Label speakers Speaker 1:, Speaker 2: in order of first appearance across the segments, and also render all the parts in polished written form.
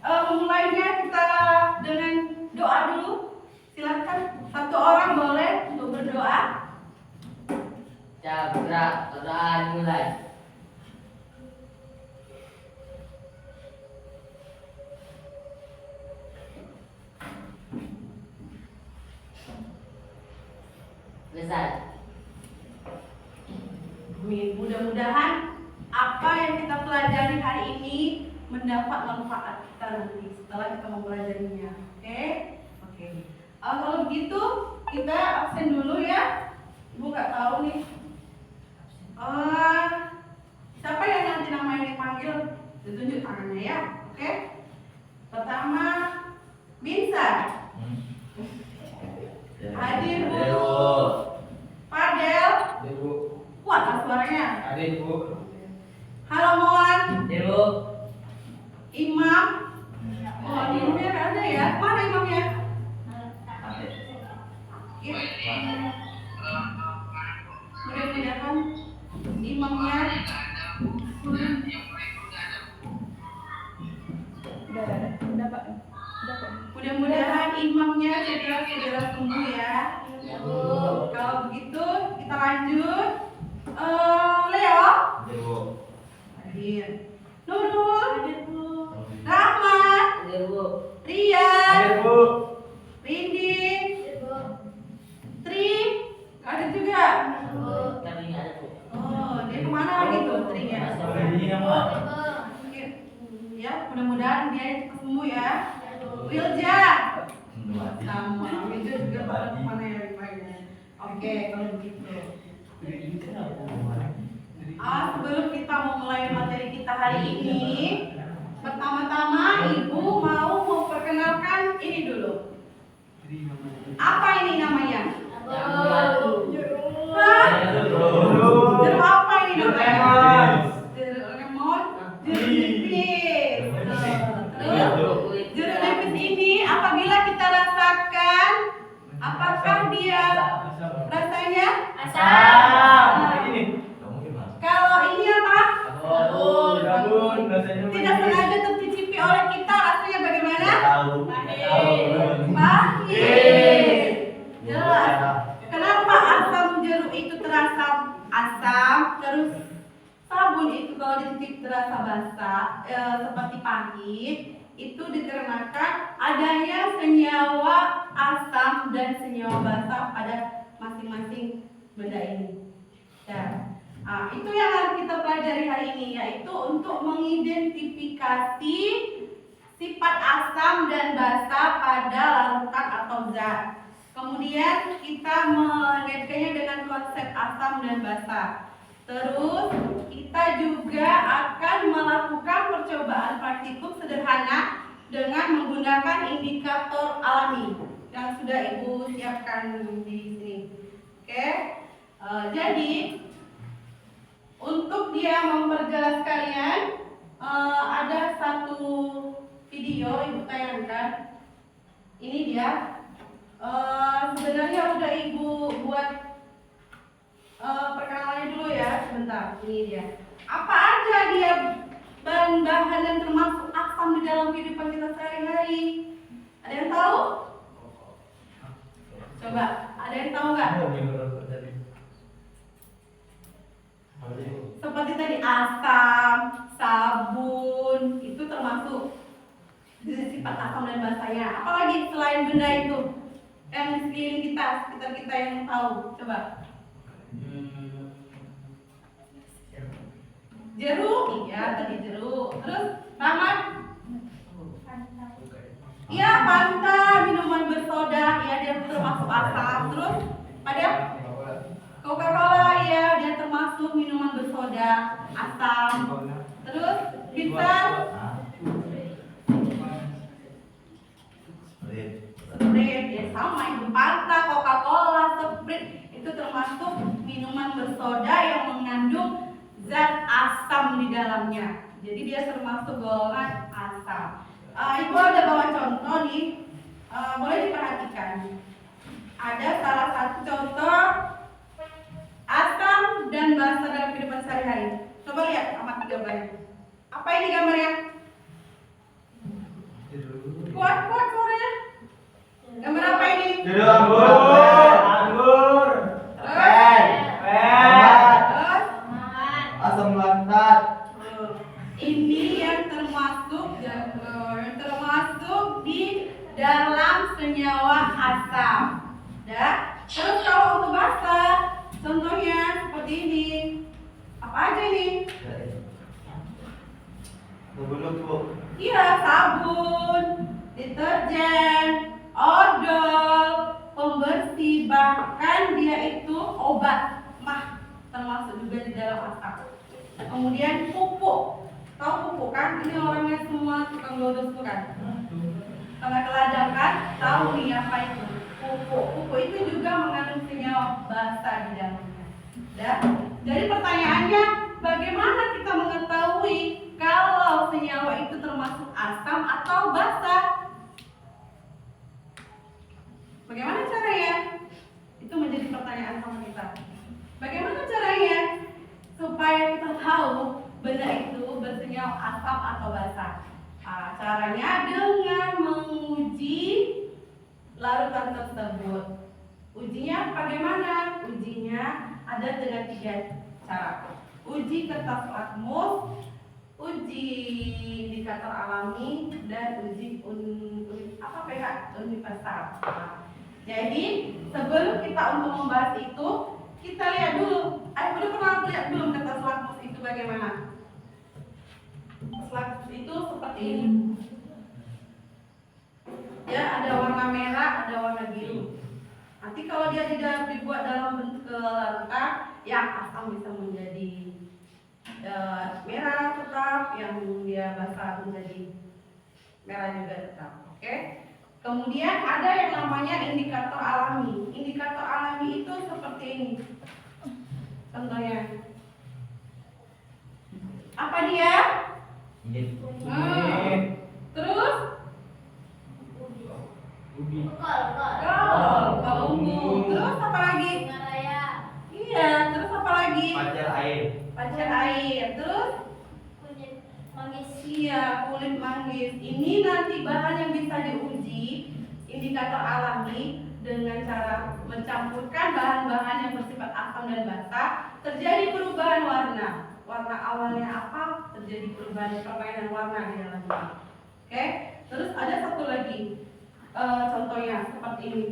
Speaker 1: Mulainya kita dengan doa dulu. Silakan satu orang boleh untuk berdoa.
Speaker 2: Cabra, doa mulai. Selesai.
Speaker 1: Mudah-mudahan apa yang kita pelajari hari ini mendapat manfaat kita nanti setelah kita mempelajarinya. Oke. Kalau begitu kita absen dulu ya. Ibu nggak tahu nih. Siapa yang nanti namanya dipanggil? Ditunjuk tangannya ya. Oke. Pertama, Binsa. Hadir Bu. Fadel.
Speaker 3: Bu.
Speaker 1: Kuat suaranya.
Speaker 3: Hadir Bu.
Speaker 1: Halo Moan.
Speaker 2: Bu.
Speaker 1: Imam. Oh, imamnya nggak ada ya? Mana imamnya? Mudah-mudahan imamnya mudah-mudahan imamnya segera sembuh ya. Kalau begitu kita lanjut. Leo. Hadir. Nurul. Rahmat. Rian. Rindi. Tri. Ada juga. Oh, dia kemana lagi tuh Trinya? Ya, mudah-mudahan dia cepat sembuh ya. Wilja. Sama. Wilja juga kemana ya rupanya. Oke, kalau begitu. Sebelum kita memulai materi kita hari ini, pertama-tama Ibu mau memperkenalkan ini dulu. Apa ini namanya? Jeruk apa ini namanya? Jeruk lemon, jeruk nipis. Terus jeruk nipis ini apabila kita rasakan, apakah dia rasanya
Speaker 3: Asam.
Speaker 1: Kalau ini apa?
Speaker 3: Sabun.
Speaker 1: Tidak sengaja tercicipi oleh kita, rasanya bagaimana? Pahit. Jelas. Kenapa asam jeruk itu terasa asam, terus sabun itu kalau dicicip terasa basah, seperti pahit? Itu dikarenakan adanya senyawa asam dan senyawa basah pada masing-masing benda ini. Ya. Itu yang harus kita pelajari hari ini, yaitu untuk mengidentifikasi sifat asam dan basa pada larutan atau zat. Kemudian kita mengaitkannya dengan konsep asam dan basa. Terus kita juga akan melakukan percobaan praktikum sederhana dengan menggunakan indikator alami yang sudah Ibu siapkan di sini. Oke. Jadi untuk dia memperjelas kalian, ada satu video Ibu tayangkan. Ini dia. Sebenarnya udah Ibu buat perkenalannya dulu ya, sebentar. Ini dia. Apa aja dia bahan-bahan yang termasuk asam di dalam kehidupan kita sehari-hari? Ada yang tahu? Coba, ada yang tahu nggak? Seperti tadi asam, sabun, itu termasuk sifat asam dan basanya. Apalagi selain benda itu yang di sekeliling kita, sekitar kita yang tahu. Coba. Jeruk, iya tadi jeruk. Terus Rahmat? Iya, Fanta, minuman bersoda, iya dia termasuk asam. Terus Padel? Coca-Cola, ya dia termasuk minuman bersoda, asam. Terus pizza? Sprite, ya sama itu Fanta, Coca-Cola, Sprite itu termasuk minuman bersoda yang mengandung zat asam di dalamnya. Jadi dia termasuk golongan asam. Ibu ada bawa contoh nih, boleh diperhatikan. Ada salah satu contoh asam dan basa dalam kehidupan sehari-hari. Coba lihat amati gambarnya. Apa ini gambarnya? Kuat suaranya. Gambar apa ini?
Speaker 3: Jeruk. Anggur. Anggur.
Speaker 1: Terus? Terus?
Speaker 3: Asam laktat.
Speaker 1: Ini yang termasuk di dalam senyawa asam. Ya. Terus kalau untuk basa, contohnya seperti ini. Apa aja ini?
Speaker 3: Sabun Bu.
Speaker 1: Iya, sabun, deterjen, odol, pembersih, bahkan dia itu obat mah termasuk juga di dalam asam. Kemudian pupuk. Tahu pupuk kan? Ini orangnya semua tukang lurus tuh kan? Karena kelajakan, tahu nih apa itu? Pupuk. Pupuk itu juga mengandung senyawa basa di dalamnya. Ya. Jadi pertanyaannya, bagaimana kita mengetahui kalau senyawa itu termasuk asam atau basa? Bagaimana caranya? Itu menjadi pertanyaan sama kita. Bagaimana caranya supaya kita tahu benda itu bersenyawa asam atau basa? Caranya dengan menguji larutan tersebut. Ujinya bagaimana? Ujinya ada dengan 3 cara. Uji kertas lakmus, uji indikator alami, dan uji pH universal. Jadi sebelum kita untuk membahas itu, kita lihat dulu. Udah pernah lihat belum kertas lakmus itu bagaimana? Kertas lakmus itu seperti ini. Ya, ada warna merah, ada warna biru. Nanti kalau dia tidak dibuat dalam bentuk larutan, yang asam bisa menjadi merah tetap, yang dia basa menjadi merah juga tetap. Oke. Kemudian ada yang namanya indikator alami. Indikator alami itu seperti ini. Contohnya. Apa dia? Terus? Kalau ungu. Terus apa lagi? Iya, terus apa lagi? Pancar air. Terus? Iya, kulit manggis. Ini nanti bahan yang bisa diuji indikator alami dengan cara mencampurkan bahan-bahan yang bersifat asam dan basa, terjadi perubahan warna. Warna awalnya apa? Terjadi perubahan permainan warna di dalamnya. Oke? Terus ada satu lagi. Contohnya seperti ini.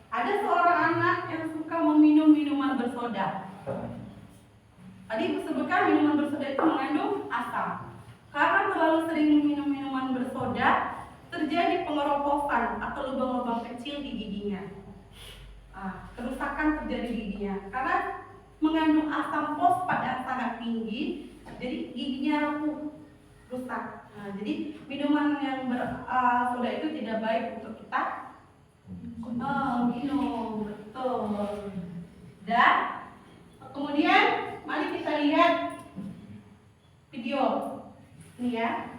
Speaker 1: Ada seorang anak yang suka meminum minuman bersoda. Tadi disebutkan minuman bersoda itu mengandung asam. Karena terlalu sering minum minuman bersoda, terjadi pengeroposan atau lubang-lubang kecil di giginya. Kerusakan terjadi di giginya. Karena mengandung asam fosfat yang sangat tinggi, jadi giginya rapuh, rusak. Jadi minuman yang bersoda itu tidak baik untuk kita minum, betul. Dan kemudian mari kita lihat video ini ya.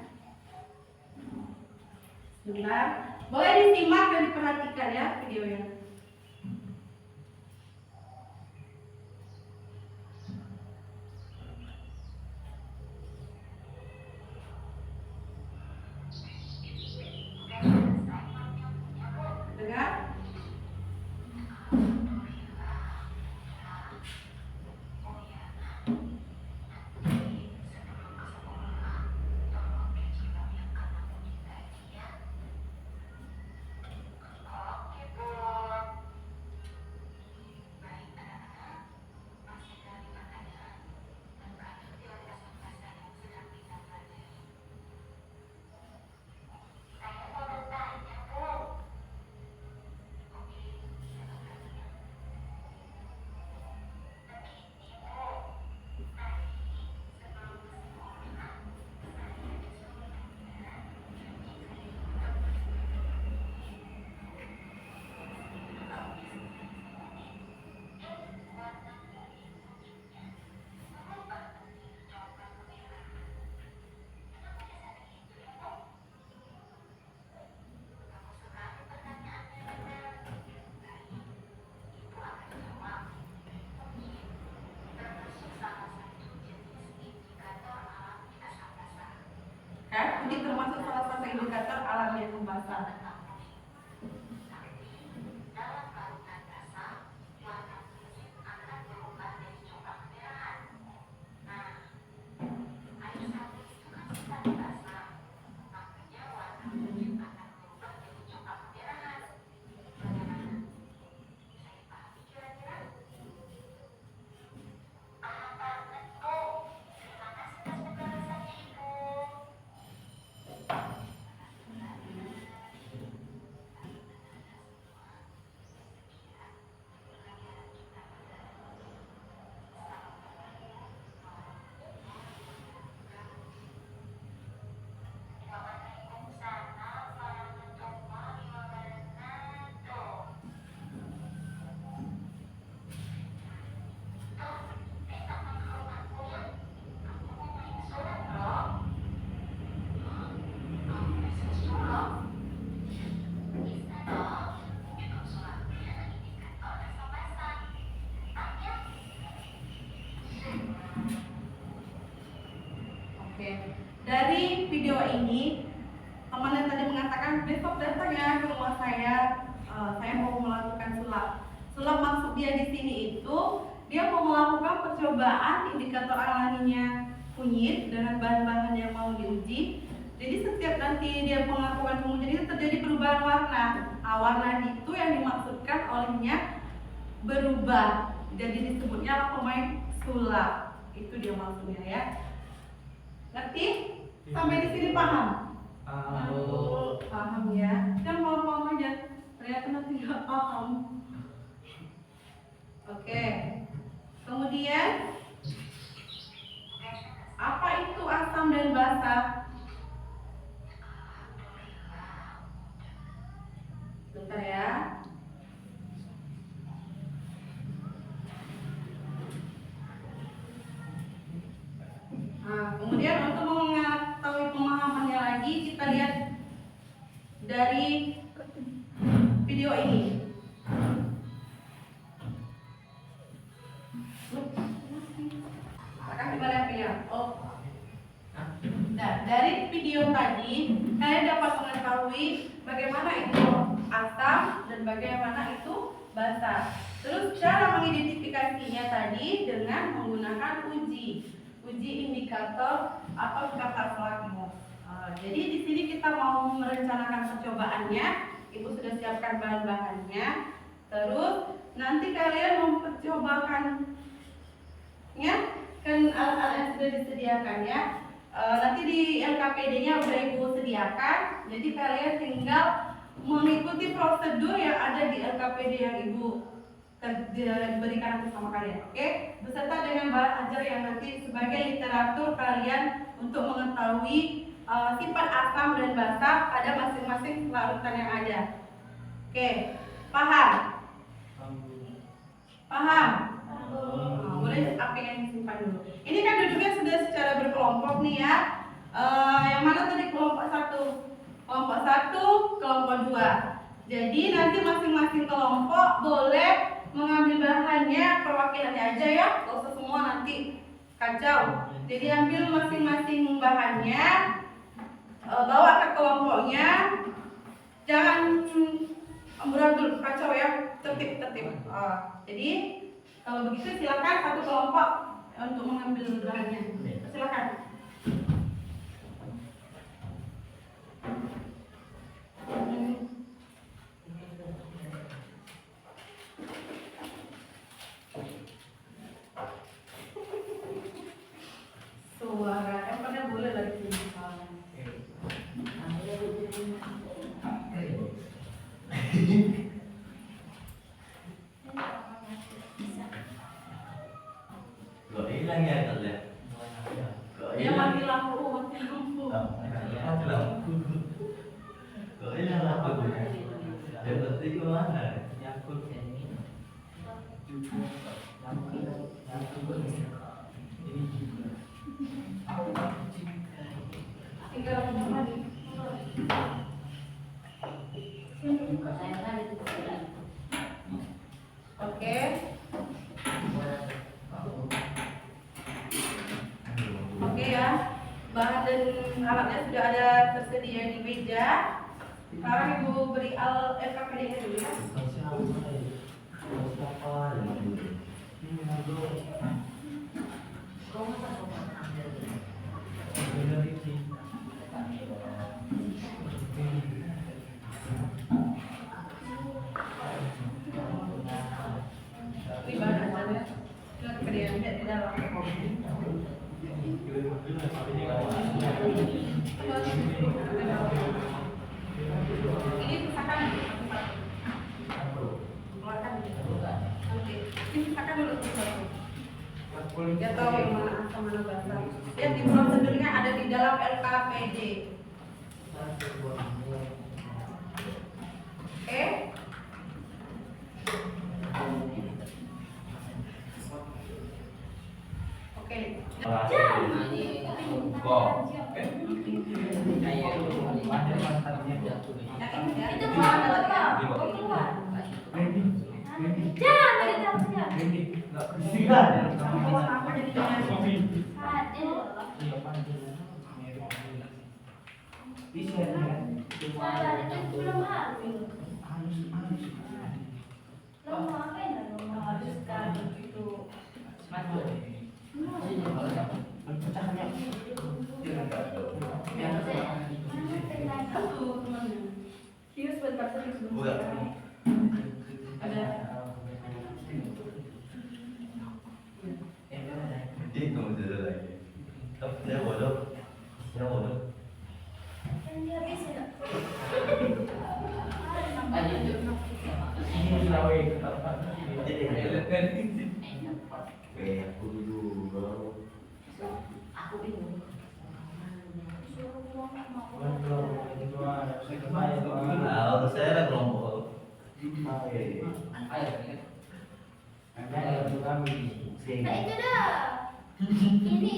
Speaker 1: Sebentar, boleh disimak dan diperhatikan ya videonya. Dengar? satu indikator alamiah pembasa. Oke, dari video ini teman yang tadi mengatakan besok datang ya ke rumah saya mau melakukan sulap. Sulap maksud dia di sini itu dia mau melakukan percobaan indikator alamiahnya kunyit dengan bahan-bahan yang mau diuji. Jadi setiap nanti dia melakukan pengujian itu terjadi perubahan warna. Warna itu yang dimaksudkan olehnya berubah. Jadi disebutnya pemain sulap. Itu dia maksudnya ya. Ngerti? Sampai di sini paham? Paham ya. Kan paham aja. Ternyata nanti nggak paham. Oke. Kemudian apa itu asam dan basa? Bentar ya. Nah, kemudian untuk mengetahui pemahamannya lagi, kita lihat dari video ini. Nah, dari video tadi, kalian dapat mengetahui bagaimana itu asam dan bagaimana itu basa. Terus cara mengidentifikasinya tadi dengan menggunakan uji indikator atau kata selakmus. Jadi di sini kita mau merencanakan percobaannya. Ibu sudah siapkan bahan-bahannya. Terus nanti kalian mempercobakan ya, kan alat-alat yang sudah disediakan ya. Nanti di LKPD-nya udah ibu sediakan. Jadi kalian tinggal mengikuti prosedur yang ada di LKPD yang ibu diberikan bersama kalian, oke? Beserta dengan bahan ajar yang nanti sebagai literatur kalian untuk mengetahui sifat asam dan basa pada masing-masing larutan yang ada. Oke, paham? Paham? Boleh api yang disimpan dulu. Ini kan duduknya sudah secara berkelompok nih ya. Yang mana tadi kelompok 1? Kelompok 1, kelompok 2. Jadi nanti masing-masing kelompok boleh mengambil bahannya, perwakilannya aja ya, gak usah semua nanti kacau. Jadi ambil masing-masing bahannya, bawa ke kelompoknya, jangan amburadul kacau ya, tertib. Jadi kalau begitu silakan satu kelompok untuk mengambil bahannya. Silakan. Suara pada boleh lagi sini.
Speaker 3: Lo hilang ya terlihat.
Speaker 1: Dia mati lampu.
Speaker 3: Mati lampu. Lo hilang apa gue? Yang penting kemana? Nyangkut ini. Ini juga.
Speaker 1: Tinggal lagi. Oke. Oke ya. Bahan dan alatnya sudah ada tersedia. tersedia di meja. Sekarang Ibu beri LKPD-nya dulu ya.
Speaker 3: Bukan siapa ya? Bukan siapa ya? Ini ada.
Speaker 2: Kau masa kau pernah ambil ini?
Speaker 3: Benar ini.
Speaker 1: Ini bahan aja ya. LKPD-nya di dalam. Ini pisahkan. Keluarkan. Oke. Ini pisahkan dulu satu. Dia tahu yang mana asam mana basa. Lihat di prosedurnya ada di dalam LKPD. Oke? Oke. Itu keluar apa? Keluar.
Speaker 4: Jangan
Speaker 1: Apa jadinya? Satu temannya. Serius bentar, serius bentar. Ada.
Speaker 3: Ini kamu sudah lagi. Saya bodoh. Saya bodoh. Aku dulu.
Speaker 2: Aku bingung.
Speaker 3: Saya ada kelompok.
Speaker 4: Nah itu dah. Ini.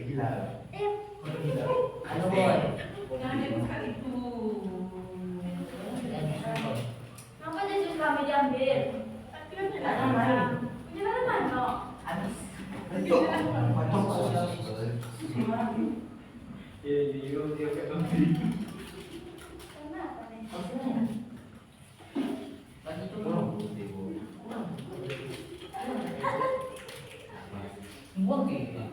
Speaker 3: Gila. Gila.
Speaker 2: Halo boy.
Speaker 1: Jangan dibuka itu.
Speaker 4: Kenapa Yesus kami diambil? Gimana mana?
Speaker 2: Habis.
Speaker 4: Kenapa nih?
Speaker 2: Bagi cukup. Buang gitu.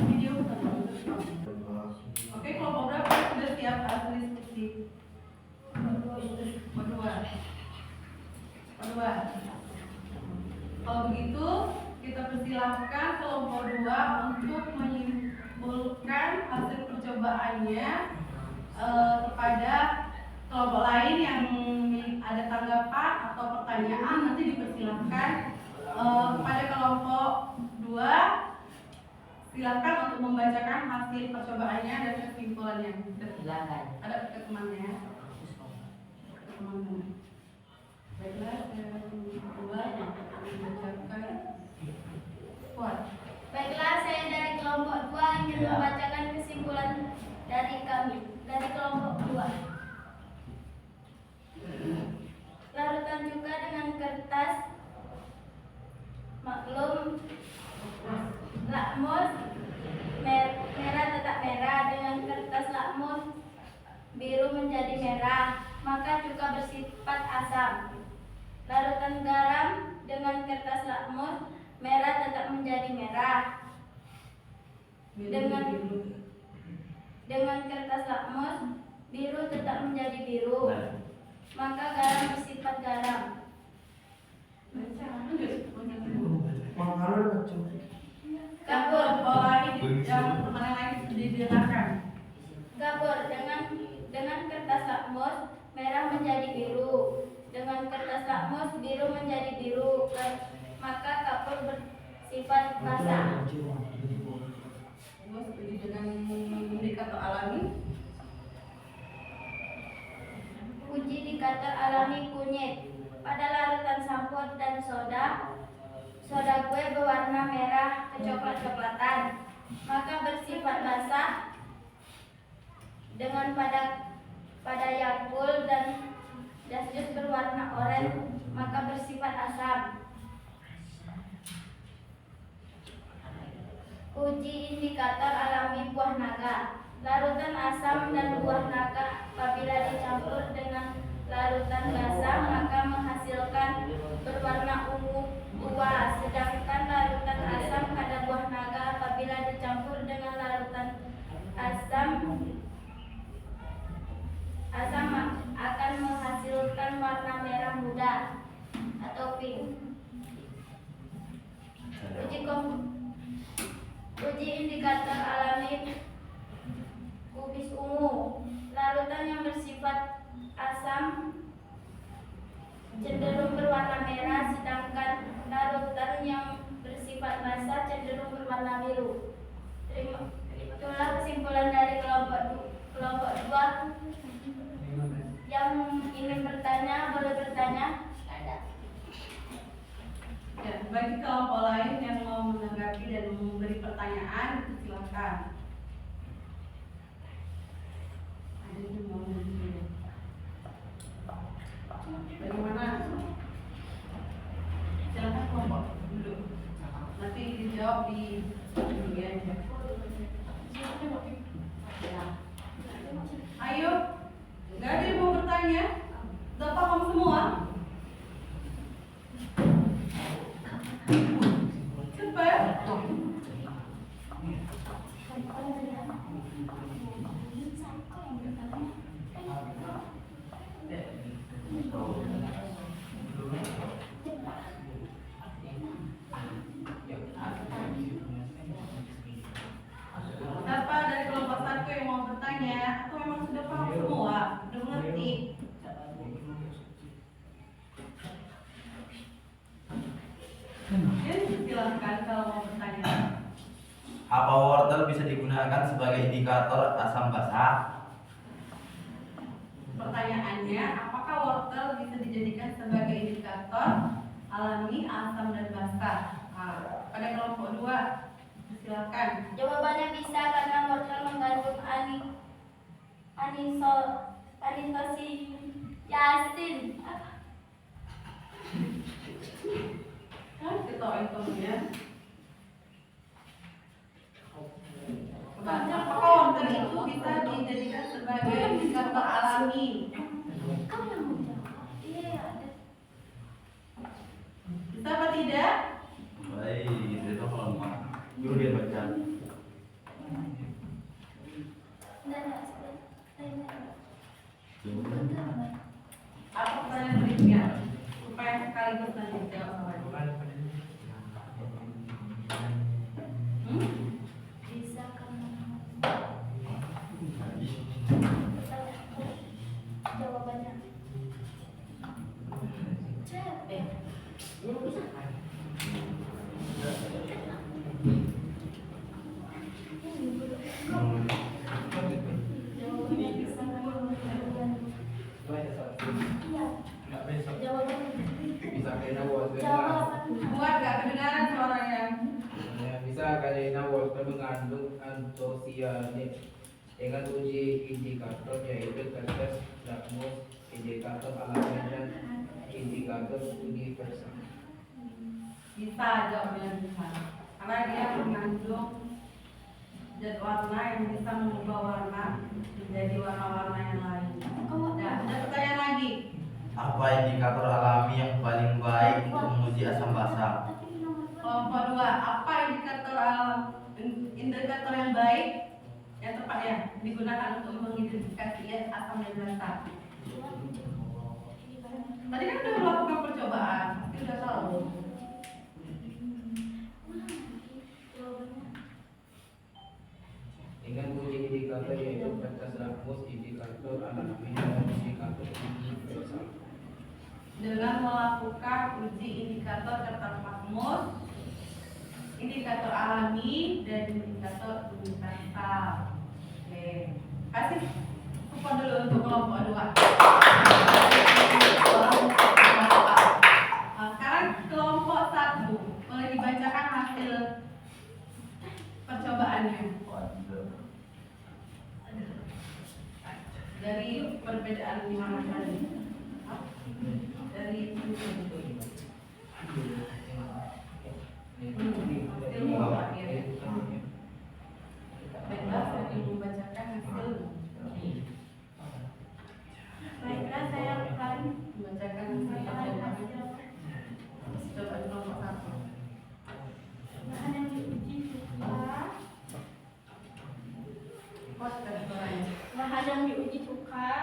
Speaker 1: Video. Oke, kelompok berapa sudah siap hasil diskusi? Kedua. Kalau begitu, kita persilahkan kelompok 2 untuk menyimpulkan hasil percobaannya kepada kelompok lain yang ada tanggapan atau pertanyaan. Nanti dipersilahkan kepada kelompok 2. Silakan untuk membacakan hasil percobaannya dan kesimpulannya.
Speaker 2: Silakan.
Speaker 1: Ada ke temannya. Teman-teman. Baiklah, saya berdua membacakan. Kuat.
Speaker 4: Baiklah, saya dari kelompok 2 ingin membacakan kesimpulan dari kami, dari kelompok 2. Larutan cuka dengan kertas maklum lakmus merah tetap merah, dengan kertas lakmus biru menjadi merah, maka cuka bersifat asam. Larutan garam dengan kertas lakmus merah tetap menjadi merah, dengan kertas lakmus biru tetap menjadi biru, maka garam bersifat garam. Gabur,
Speaker 1: yang teman lain didengarkan.
Speaker 4: gabur dengan kertas lakmus merah menjadi biru, dengan kertas lakmus biru menjadi biru, maka kapur bersifat basah.
Speaker 1: Ibu setuju dengan indikator alami?
Speaker 4: Uji indikator alami kunyit. Pada larutan sampur dan soda kue berwarna merah kecoklat-coklatan, maka bersifat basah. Dengan pada Yakult dan jas jus berwarna oranye, maka bersifat asam. Uji indikator alami buah naga. Larutan asam dan buah naga apabila dicampur dengan larutan basa maka menghasilkan berwarna ungu tua, sedangkan larutan asam pada buah naga apabila dicampur dengan larutan asam akan menghasilkan warna merah muda atau pink. Uji indikator alami kubis ungu. Larutan yang bersifat asam cenderung berwarna merah, sedangkan larutan yang bersifat basa cenderung berwarna biru. Itulah kesimpulan dari kelompok 2. Yang ingin bertanya boleh bertanya.
Speaker 1: Ya, bagi kelompok lain yang mau menanggapi dan memberi pertanyaan, silakan. Ada yang mau menanya. Bagaimana? Silakan kelompok dulu. Nanti dijawab di ya. Ayo, nggak ada yang mau bertanya? Udah paham semua? Cepat. Siapa dari kelompok 1 yang mau bertanya atau memang sudah paham semua? Sudah mengerti? Silahkan kalau mau bertanya.
Speaker 3: Apa wortel bisa digunakan sebagai indikator asam basa?
Speaker 1: Pertanyaannya, apakah wortel bisa dijadikan sebagai indikator alami asam dan basa? Nah, pada kelompok 2, silakan.
Speaker 4: Jawabannya bisa karena wortel mengandung anisosiasin.
Speaker 1: Ketahuan kemudian. Apakah wortel itu bisa dijadikan sebagai indikator alami?
Speaker 4: Kamu yang mau jawab? Iya, ada.
Speaker 1: Bisa apa tidak?
Speaker 3: Baik, itu kalau mau dulu dia baca.
Speaker 1: Apa pertanyaan berikutnya? Supaya sekaligus nanti dijawab sama dia.
Speaker 4: Bisa karena jawabannya. Capek. Jawabannya bisa karena
Speaker 1: Buat gak kedengaran suaranya?
Speaker 5: Bisa karena wortel mengandung antosianin dengan uji indikator yaitu kertas lakmus, indikator alami dan indikator universal.
Speaker 1: Bisa jawabnya bisa. Karena dia mengandung zat warna yang bisa mengubah warna menjadi warna-warna yang lain. Nah, ada pertanyaan lagi.
Speaker 3: Apa indikator alami yang paling baik untuk menguji asam basa?
Speaker 1: Kelompok 2, apa indikator yang baik yang tepat ya digunakan untuk mengidentifikasi asam dan basa? Tadi kan udah melakukan percobaan, pasti udah tahu.
Speaker 5: Dengan uji indikator yaitu kertas lakmus, indikator alami dan indikator universal.
Speaker 1: Dengan melakukan uji indikator kertas lakmus, indikator alami dan indikator universal. Oke, kasih kupon dulu untuk kelompok 2. Nah, sekarang kelompok 1 boleh dibacakan hasil percobaannya dari perbedaan 5 tadi. Dari ilmu ya. Pot dan suaranya.
Speaker 4: Bahan yang diuji cuka.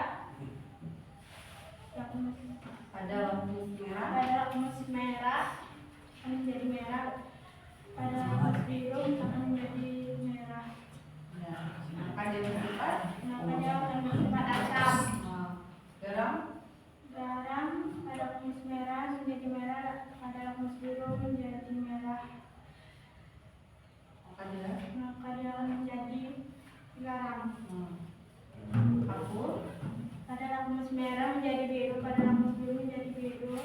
Speaker 1: Pada lakmus merah.
Speaker 4: Pada lakmus merah akan menjadi merah. Pada lakmus biru akan menjadi merah.
Speaker 1: Ya. Maka dia bersifat
Speaker 4: Maka dia akan bersifat asam.
Speaker 1: garam.
Speaker 4: Garam pada lakmus merah menjadi merah. Pada lakmus biru menjadi merah.
Speaker 1: Maka dia
Speaker 4: Maka dia akan menjadi garam.
Speaker 1: kapur.
Speaker 4: Pada lakmus merah menjadi biru. Pada lakmus biru menjadi biru.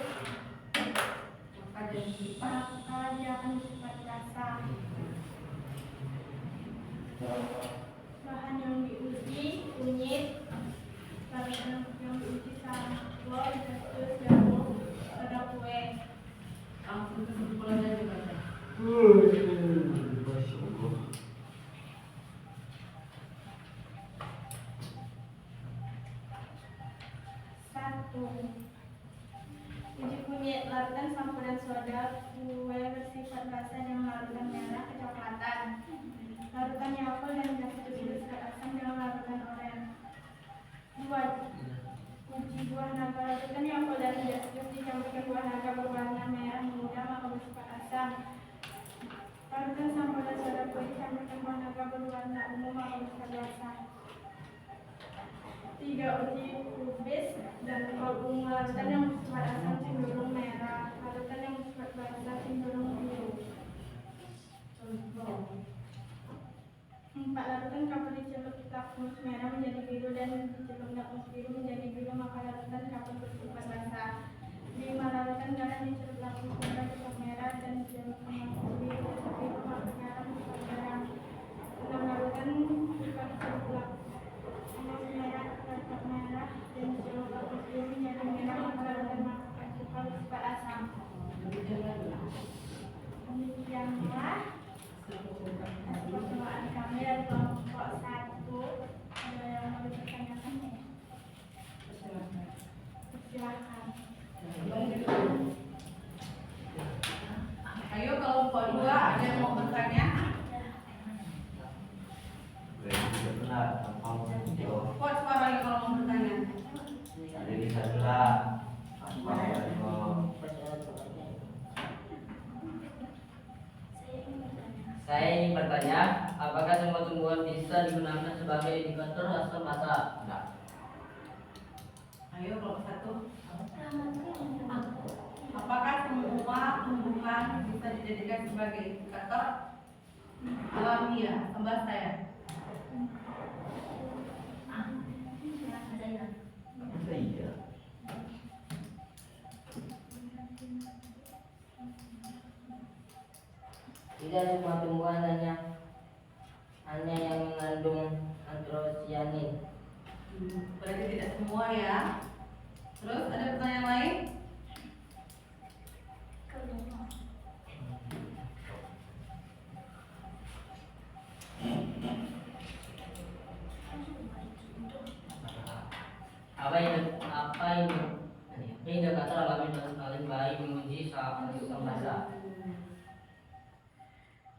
Speaker 1: Maka dia bersifat
Speaker 4: Maka dia akan bersifat rasa. Bahan yang diuji kunyit, larutan yang diuji sampel, terus jagung, pada kue.
Speaker 1: langsung kesimpulannya juga.
Speaker 3: Masya Allah.
Speaker 4: Satu. Uji kunyit, larutan sampel dan soda, kue bersifat basah dengan larutan merah kecoklatan. Larutan apel dan jas bersifat asam dengan larutan oranye. Dua. Uji buah naga, larutan apel dan jas dicampurkan buah naga berwarna merah muda maka bersifat asam. Larutan sampel dan soda kue dicampurkan buah naga berwarna ungu maka bersifat basah. 3. Uji kubis dan kalung, larutan yang bersifat asam cenderung merah, larutan yang bersifat basah cenderung biru. 4. Larutan kapur dicelup lakmus merah menjadi biru dan dicelup lakmus biru menjadi biru maka larutan kapur bersifat basah. 5. Larutan garam dicelup lakmus merah bersifat merah dan dicelup lakmus biru bersifat biru maka garam bersifat garam. 6. Larutan cuka dicelup lakmus merah bersifat merah dan dicelup lakmus biru menjadi merah maka larutan cuka bersifat asam. Demikianlah pertemuan kami dari kelompok 1. Ada yang mau dipertanyakan ya? Silakan.
Speaker 1: Ayo kelompok 2 ada yang mau bertanya?
Speaker 3: Bisa benar, tanpa menjawab.
Speaker 1: Pot suaranya kalau mau bertanya.
Speaker 3: Ada bisa benar, tanpa menjawab.
Speaker 2: Saya ingin bertanya, apakah semua tumbuhan bisa digunakan sebagai indikator asam basa? Enggak.
Speaker 1: Ayo kelompok 1. Apakah semua tumbuhan bisa dijadikan sebagai indikator alamiah? Tambah saya.
Speaker 3: Masa iya?
Speaker 2: Tidak semua tumbuhan hanya yang mengandung antrosianin.
Speaker 1: Berarti tidak semua ya. Terus ada pertanyaan lain?
Speaker 2: Apa indikator alami dan paling baik menguji asam basa?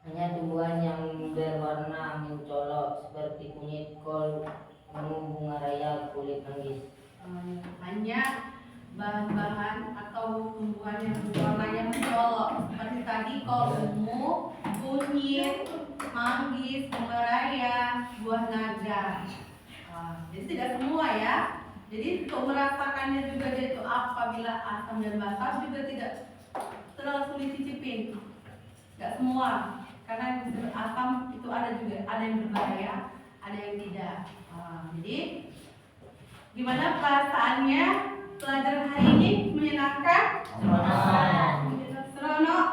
Speaker 2: Hanya tumbuhan yang berwarna mencolok seperti kunyit kol, bunga raya, kulit manggis.
Speaker 1: Hanya bahan-bahan atau tumbuhan yang warnanya mencolok seperti tadi kol ungu, kunyit, manggis, bunga raya, buah naga. Jadi tidak semua ya. Jadi untuk merasakannya juga dia itu apabila asam dan basa juga tidak terlalu sulit dicicipin. Tidak semua. Karena yang disebut asam itu ada juga, ada yang berbahaya, ada yang tidak. Jadi gimana perasaannya pelajaran hari ini? Menyenangkan? Seronok?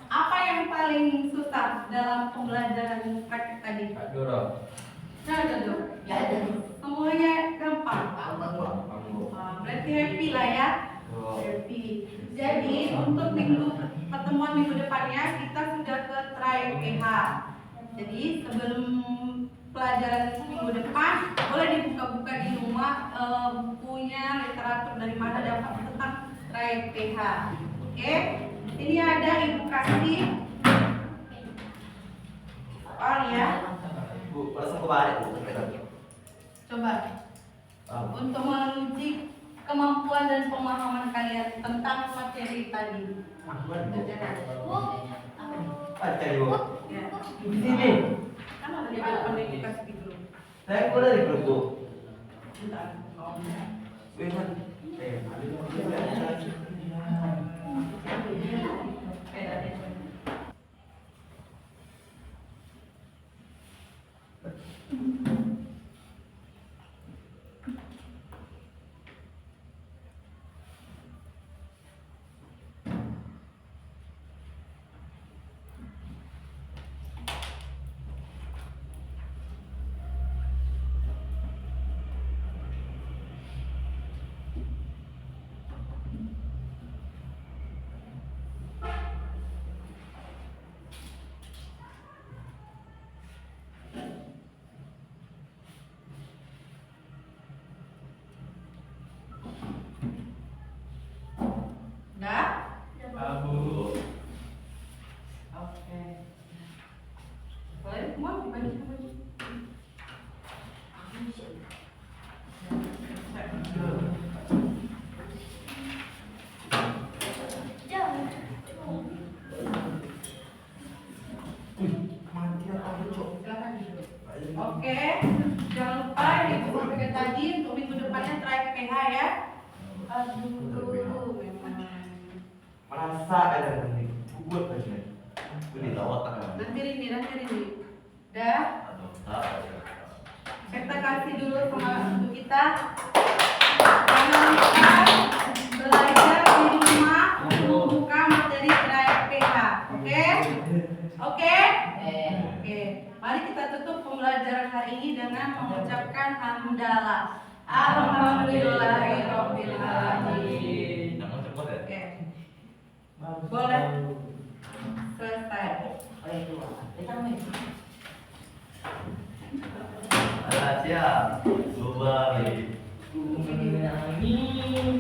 Speaker 1: Apa yang paling susah dalam pembelajaran praktik tadi?
Speaker 3: Kak Doro.
Speaker 1: Semuanya gampang. Berarti happy lah ya. Happy. Jadi untuk pertemuan minggu depannya kita sudah ke try PH. Jadi sebelum pelajaran minggu depan boleh dibuka-buka di rumah bukunya, literatur dari mana dapat tentang try PH. Oke? Ini ada ibu kasih soal ya.
Speaker 3: Bu, balik Bu.
Speaker 1: Coba. Untuk menguji kemampuan dan pemahaman kalian tentang materi tadi.
Speaker 3: Baca Bu.
Speaker 1: Ya.
Speaker 3: Di sini.
Speaker 1: Kan ada di depan yang dikasih di grup.
Speaker 3: Saya keluar dari grup Bu.
Speaker 1: Bentar. Oh. Beda deh. Udah?
Speaker 3: Bu.
Speaker 1: Oke. Boleh semua dibagi bagi.
Speaker 4: Jangan.
Speaker 1: Silakan duduk. Oke, jangan lupa yang ibu sampaikan tadi untuk minggu depannya try PH ya. Aduh, memang.
Speaker 3: Merasa ada nanti buat aja. Ini lawat tak kan?
Speaker 1: Nanti ini. Udah,
Speaker 3: Aduh, tak.
Speaker 1: kita kasih dulu semangat untuk kita. Jangan lupa belajar di rumah untuk membuka materi try PH. Oke? Oke? Oke. Mari kita tutup pembelajaran hari ini dengan mengucapkan hamdalah. Alhamdulillahirabbil alamin.
Speaker 3: Jangan cepat ya.
Speaker 1: Oke. Boleh. Selesai.
Speaker 3: Siap. Coba nih.
Speaker 2: Ini